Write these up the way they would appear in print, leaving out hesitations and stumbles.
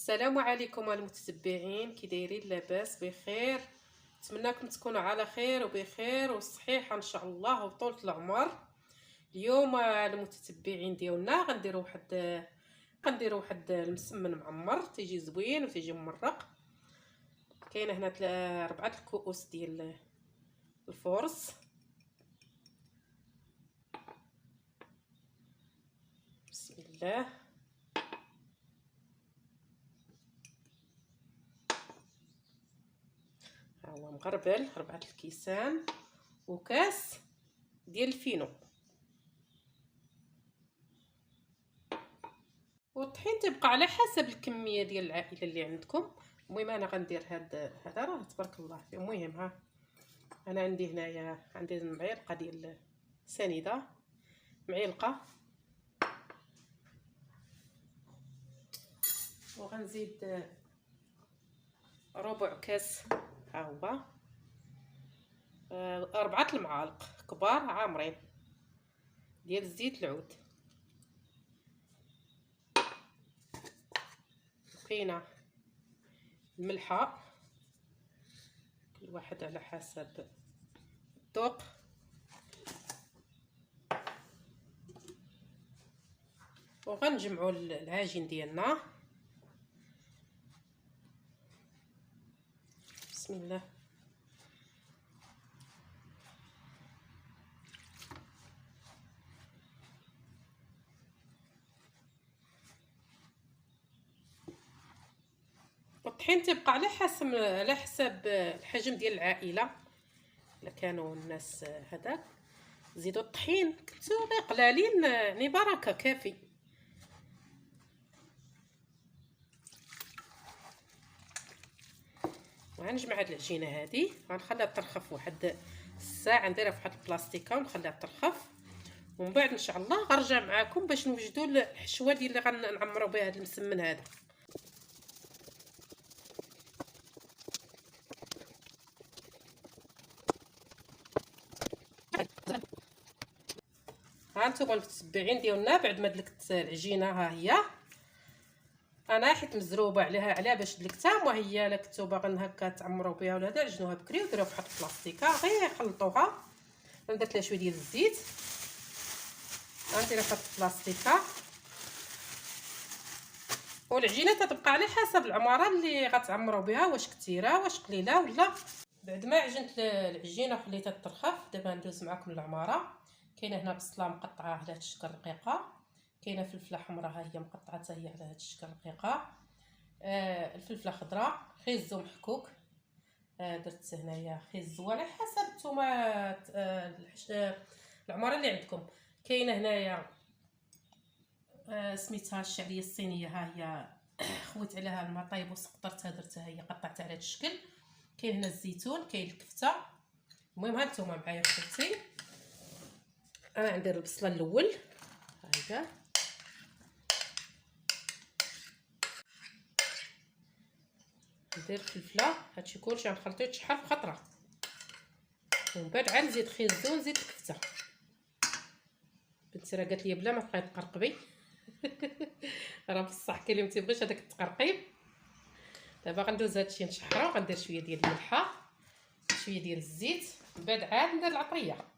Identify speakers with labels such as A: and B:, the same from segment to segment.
A: السلام عليكم المتتبعين، كي دايرين؟ لاباس بخير؟ نتمنىكم تكونوا على خير وبخير والصحيحه ان شاء الله وطولة العمر. اليوم المتتبعين ديالنا غنديروا واحد المسمن معمر تيجي زوين وتيجي ممرق. كاينه هنا 4 الكؤوس ديال الفورص. بسم الله. هو مغربل 4 الكيسان وكاس ديال الفينو. والطحين تيبقى على حسب الكميه ديال العائله اللي عندكم. المهم انا غندير هذا راه تبارك الله فيه. المهم ها انا عندي هنايا معلقه ديال سنيده، معلقه، وغنزيد ربع كاس، ها هو 4 المعالق كبار عامرين ديال زيت العود. بقينا الملحه، كل واحد على حسب الذوق. وغنجمعوا العجين ديالنا. بسم الله. الطحين تيبقى على حسب الحجم ديال العائله. الا كانوا الناس هذاك زيدوا الطحين كنتو غير قلالين، يعني بركه كافي. وغنجمع هاد العجينه هادي، غنخليها ترخف واحد الساعه، نديرها في واحد البلاستيكه ونخليها ترخف. ومن بعد ان شاء الله غنرجع معكم باش نوجدوا الحشوه ديال اللي غنعمروا بها هاد المسمن هذا. ها انتم المتتبعين ديالنا، بعد ما دلكت العجينه ها هي انا حيت مزروبه عليها باش دلكتها. وهي الا كنتو باغيين هكا تعمروا بها ولا هذا، عجنوها بكري وديروها في واحد البلاستيكه، غير خلطوها. انا درت لها شويه ديال الزيت، غنديرها في هاد البلاستيكه. والعجينه تتبقى على حسب العماره اللي غتعمروا بها، واش كثيره واش قليله ولا. بعد ما عجنت العجينه وخليتها ترخف، دابا ندوز معكم للعماره. كاينه هنا بصله مقطعه على هاد الشكل رقيقه، كاينه فلفله حمراء ها هي مقطعه حتى هي على هاد الشكل رقيقه، الفلفله خضراء، خيزو محكوك، درت هنايا خيزو على حسب نتوما العماره اللي عندكم. كاينه هنايا سميتها الشعريه الصينيه، ها هي خويت عليها الماء طايب وسقطرتها، درتها هي قطعتها على هذا الشكل. كاين هنا الزيتون، كاين الكفته. المهم ها نتوما معايا خوتي. انا ندير البصله الاول، ها هي ندير الفلفله. هادشي كلشي غنخلطو يتشحر في خطره، ومن بعد عاد نزيد خيزو ونزيد الكفته. بنتي راه قالت لي بلا ما تبقاي تقرقبي راه بصح كاين اللي ما تيبغيش هذاك التقرقيب. دابا غندوز هادشي نشحرو، غندير شويه ديال الملحه، شويه ديال الزيت، من بعد عاد ندير العطريه.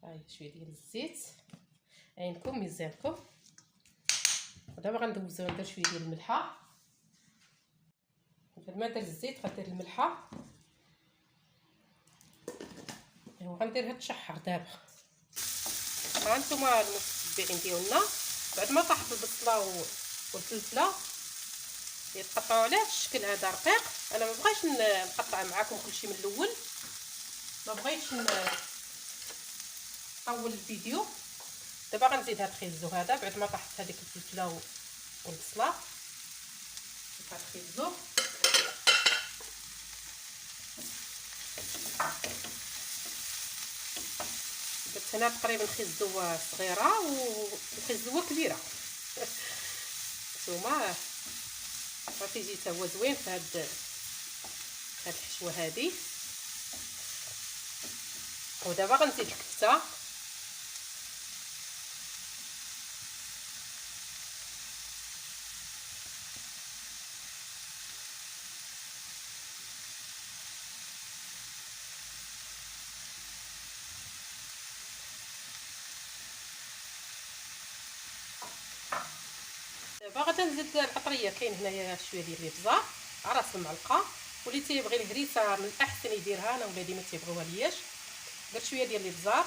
A: هاي شويه ديال الزيت، عينكم ميزانكم. ودابا غندوزو ندير شويه ديال الملحه. بعد ما ندير الزيت غندير الملحه، ايوا غنديرها تشحر. دابا ها نتوما المتتبعين ديالنا، بعد ما طاحت البصله والفلفله يتقطعوا على هذا الشكل هذا رقيق. انا ما بغيتش نقطع معكم كلشي من الاول، ما بغيتش نطول الفيديو. دابا غنزيد هاد الخيزو هذا بعد ما طاحت هذيك الفلفله والبصله. هاد الخيزو درت هنا تقريبا خيزوه صغيره وخيزوه كبيره. نتوما راه تيجي حتى هو زوين في هاد الحشوه هادي. ودابا غنزيد الكفته. دابا غادا نزيد العطريه. كاين هنايا شويه ديال الابزار على راس المعلقه، واللي تيبغي الهريسه من الاحسن يديرها. انا ولادي ما تيبغوها لياش. درت شويه ديال الابزار،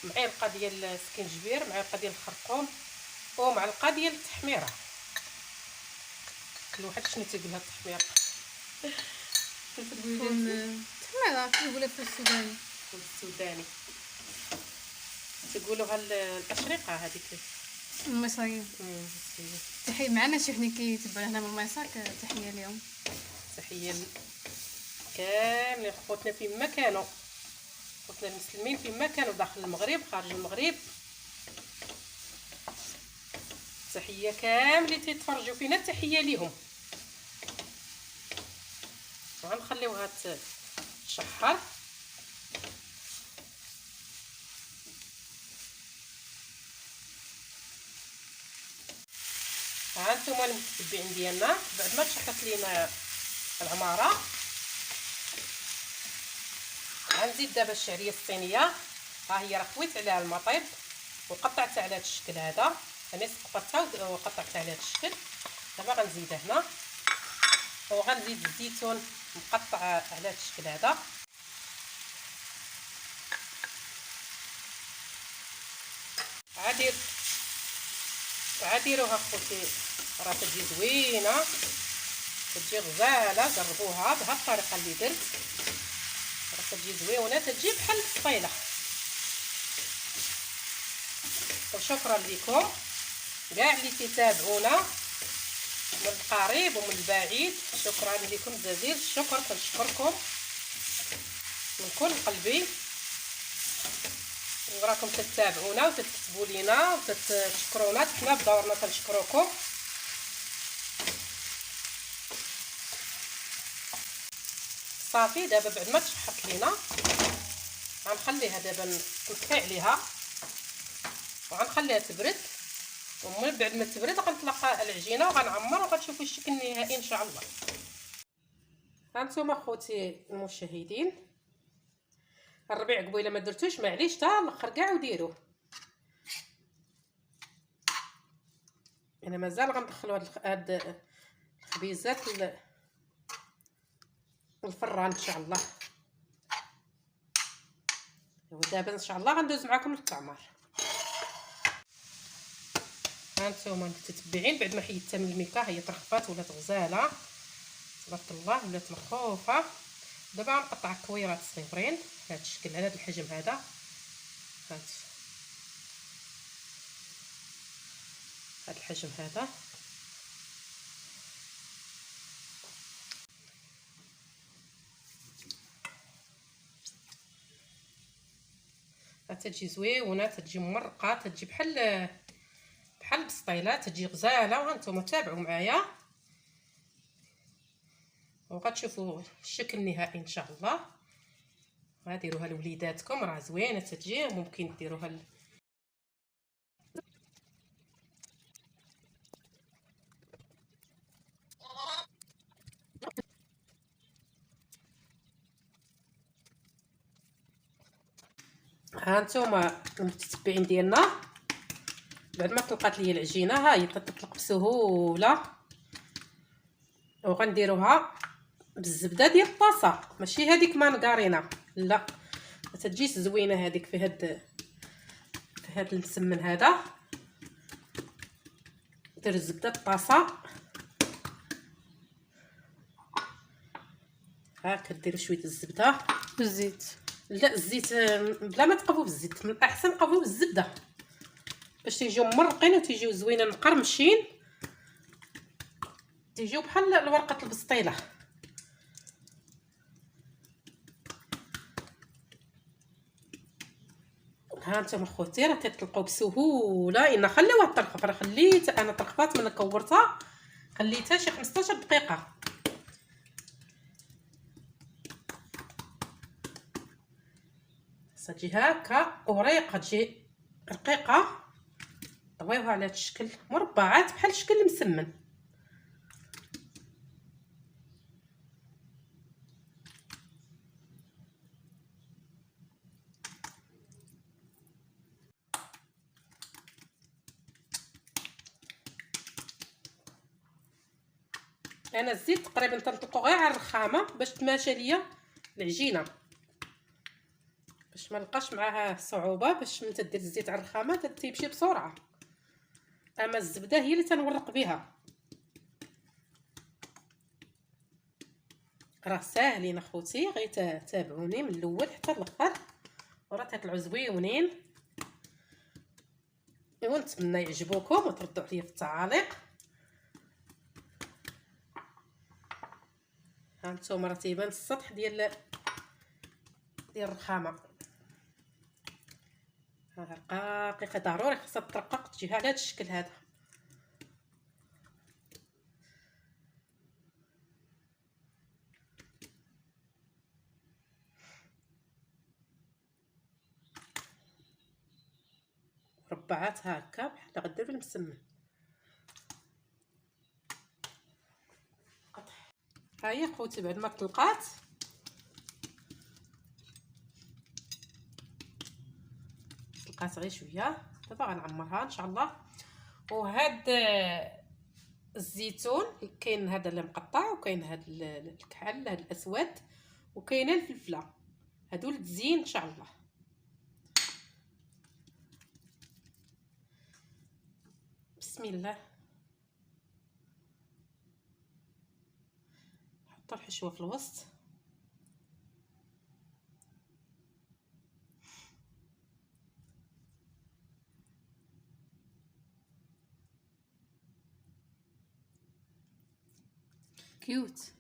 A: معلقه ديال السكنجبير، معلقه ديال الخرقوم، ومعلقه ديال التحميره. كل واحد شنو تيقول هاد التحميره.
B: التحميره كيقولها في السوداني.
A: السوداني تيقولوها الاشرقه هذيك
B: المصريين. تحيه معنا شي حنا كيتبعوا هنا من الميساك، تحيه ليهم.
A: تحيه كاملين خوتنا فين ما كانوا، خوتنا المسلمين فين ما كانوا، داخل المغرب خارج المغرب. تحيه كاملين تيتفرجوا فينا، تحيه ليهم. غنخليوها تشحر. ها انتم المتتبعين ديالنا، بعد ما تشحرت لينا العماره غنزيد دابا الشعريه الصينيه. ها هي راه خويت عليها المطيب وقطعتها على هذا الشكل هذا. انا سقطتها وقطعتها على هذا الشكل. دابا غنزيدها هنا، وغنزيد الزيتون مقطع على هذا الشكل هذا. عاديروها خوتي، راه تجي زوينه، تجي غزاله. جربوها بهذه الطريقه اللي درت، راه تجي زوينه، تجي بحال الفطيله. وشكرا لكم كاع اللي تتابعونا من القريب ومن البعيد. شكرا لكم جزيل الشكر، كنشكركم من كل قلبي. وراكم تتابعونا وتكتبوا لينا وتشكرونا، حنا بدورنا كنشكروكم. صافي دابا بعد ما تشحط لينا غنخليها دابا نطفي عليها وغنخليها تبرد. ومن بعد ما تبرد غنطلق العجينه وغنعمر وغتشوفوا الشكل النهائي ان شاء الله. هانتوما خوتي المشاهدين، الربيع قبيله ما درتوش معليش حتى الاخر كاع وديروه. انا مازال غندخلوا هاد الخبيزات الفران ان شاء الله. ودابا ان شاء الله غندوز معكم للتعمر. هانتوما المتتبعين، بعد ما حيدتها من الميكا هي ترخفات ولات غزاله تبارك الله، ولات مرخوفه. دابا غنقطع كويرات صغيرين بهذا الشكل، على هذا الحجم هذا. هذا الحجم هذا. تجي زويونه، تجي مرقه، تجي بحال البسطيله، تجي غزاله. وهانتوما تابعوا معايا وغتشوفوا الشكل النهائي ان شاء الله. غاديروها لوليداتكم، راه زوينه تجي. ممكن ديروها هانتوما المتتبعين ديالنا، بعد ما طلقات لي العجينه ها هي تطلق بسهوله. وغنديروها بالزبده ديال الطاسه، ماشي هذيك مانغارينا لا، ما تجيش زوينه هذيك في هاد المسمن هذا. دير الزبده الطاسه، ها كديروا شويه الزبده
B: بالزيت.
A: لا الزيت بلا ما تقبوا بالزيت، من الاحسن قبوا بالزبده باش تيجيو مرقين وتيجيو زوينين مقرمشين، تيجيو بحال ورقه البسطيله. ها انتم اخوتي راه تطلقوا بسهوله. ان خليوها ترخف، راه خليت انا طرخفات من كورتها، خليتها شي 15 دقيقه. تجي هكا وريقه، تجي رقيقه. طويوها على هذا الشكل مربعات بحال الشكل المسمن. انا الزيت تقريبا تنطلقو غير على الرخامه باش تماشى ليا العجينه، باش ما نلقاش معاها صعوبه باش من تدير الزيت على الرخامه تيمشي بسرعه. اما الزبده هي اللي تنورق بها. راه ساهلين اخوتي، غير تابعوني من الاول حتى الاخر وراه تطلعوا زويونين. ونتمنى يعجبوكم وتردوا عليا في التعاليق. ها نتوما راه تيبان السطح ديال الرخامه. ها رقاقيقه ضروري خاصها ترقق تجي على هذا الشكل هذا. مربعات هكا بحال غديروا المسمن. ها هي خوتي بعد ما طلقات غير شويه، دابا غنعمرها ان شاء الله. وهاد الزيتون كاين هذا اللي مقطع، وكاين هاد الكحل هاد الاسود، وكاينه الفلفله، هادو للتزيين ان شاء الله. بسم الله. نحط الحشوه في الوسط.
B: كيوت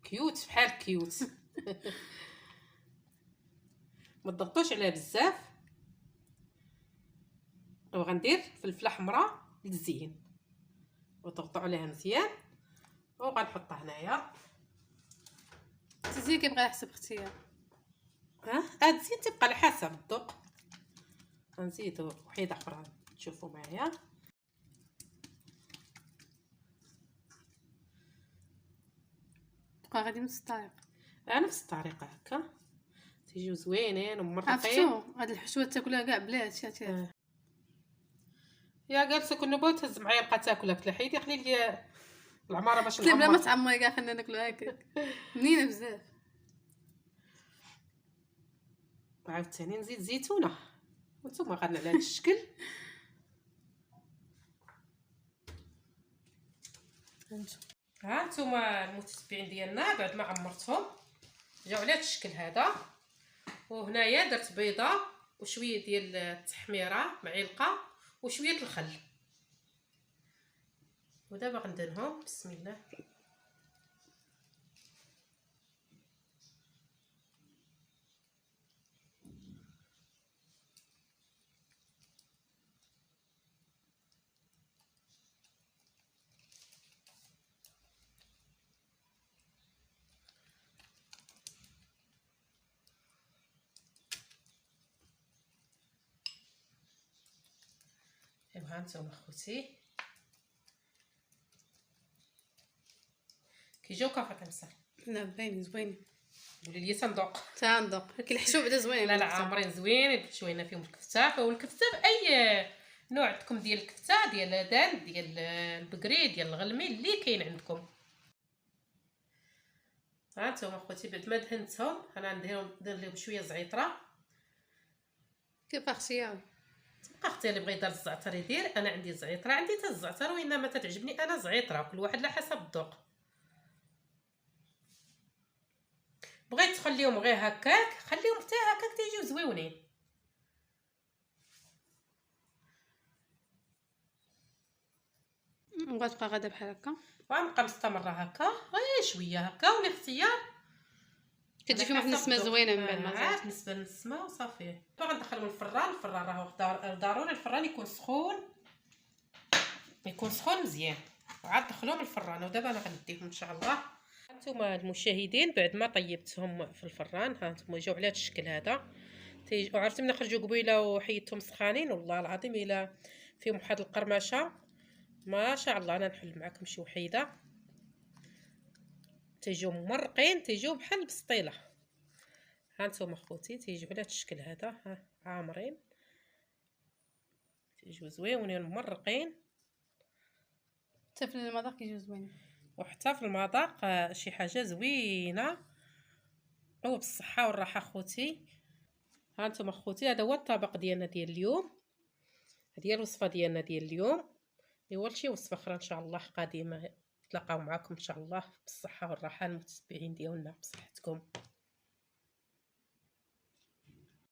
A: كيوت بحال كيوت. ما تضغطوش عليها بزاف. وغندير فلفله حمراء للزين وتضغطوا عليها مزيان. وغنحطها هنايا.
B: تزيد كيبغي يحسب اختيار.
A: هاد الزين تيبقى على حسب الذوق. غنزيدو وحيده اخرى تشوفوا معايا.
B: بقى غادي نفس الطريقه.
A: نفس الطريقه هكا تيجيو زوينين ومرقين.
B: عرفتو هاد الحشوه تاكلها كاع بلا هادشي.
A: يا جالسه كنا بغيت تهز معايا بقات تاكلها، قلت لها حيدي خلي لي العماره باش
B: قلت لها بلا ما
A: نعمر.
B: تعمري كاع خلينا ناكلو هكاك بنينه بزاف.
A: عاوتاني نزيد زيتونه وانتم غادي على هذا الشكل. ها نتوما المتتبعين ديالنا بعد ما عمرتهم جاو على هذا الشكل هذا. وهنايا درت بيضه وشويه ديال التحميره معلقه وشويه الخل. ودابا غنديرهم بسم الله. ايوا هانتوما خوتي كيجيو كافطنسر.
B: لا باين زوين.
A: قولي لي تندوق.
B: تندوق كي الحشو بدا زوين.
A: لا عامرين زوين شويه فيهم الكفته. والكفته باي نوع عندكم ديال الكفته، ديال لادان، ديال البقري، ديال الغلمي، اللي كاين عندكم. ها نتوما خوتي بعد ما دهنتهم انا ندير لهم شويه زعيطره.
B: كيف اختيار.
A: تبقى اختي اللي بغى يدير الزعتر يدير. انا عندي زعيطره، عندي حتى الزعتر، وانما تتعجبني انا زعيطره. كل واحد على حسب الذوق. بغيت تخليهم غير هكاك خليهم حتى هكاك تيجيو زويونين.
B: وغتبقى غادا بحال هكا
A: وغنبقى مستمره هكا غير شويه هكا وليختيار.
B: كتجي فيهم واحد النسمه زوينه من بعد ما
A: زعما بالنسبه للنسمه وصافي. غندخلهم الفران. الفران راه ضروري الفران يكون سخون، يكون سخون مزيان. وعاد دخلوهم الفران. ودابا انا غنديهم ان شاء الله. هانتوما المشاهدين بعد ما طيبتهم في الفران هانتوما جاو على هذا الشكل هذا. وعرفتي من خرجوا قبيله وحيدتهم سخانين والله العظيم الا فيهم واحد القرمشه ما شاء الله. انا نحل معكم شي وحيده تيجيو مرقين، تيجيو بحال البسطيله. هانتوما خوتي تيجيو على هذا الشكل هذا. ها عامرين تيجيو زويونين مرقين.
B: حتى في المذاق كيجيو زوينين.
A: وحتى في المذاق شي حاجه زوينه وبالصحه والراحه خوتي. ها انتم اخوتي، هذا هو الطبق ديالنا ديال اليوم، هذه هي الوصفه ديالنا ديال اليوم. ايوا شي وصفه اخرى ان شاء الله قادمه نتلاقاو معكم ان شاء الله بالصحه والراحه المتتبعين ديالنا بصحتكم.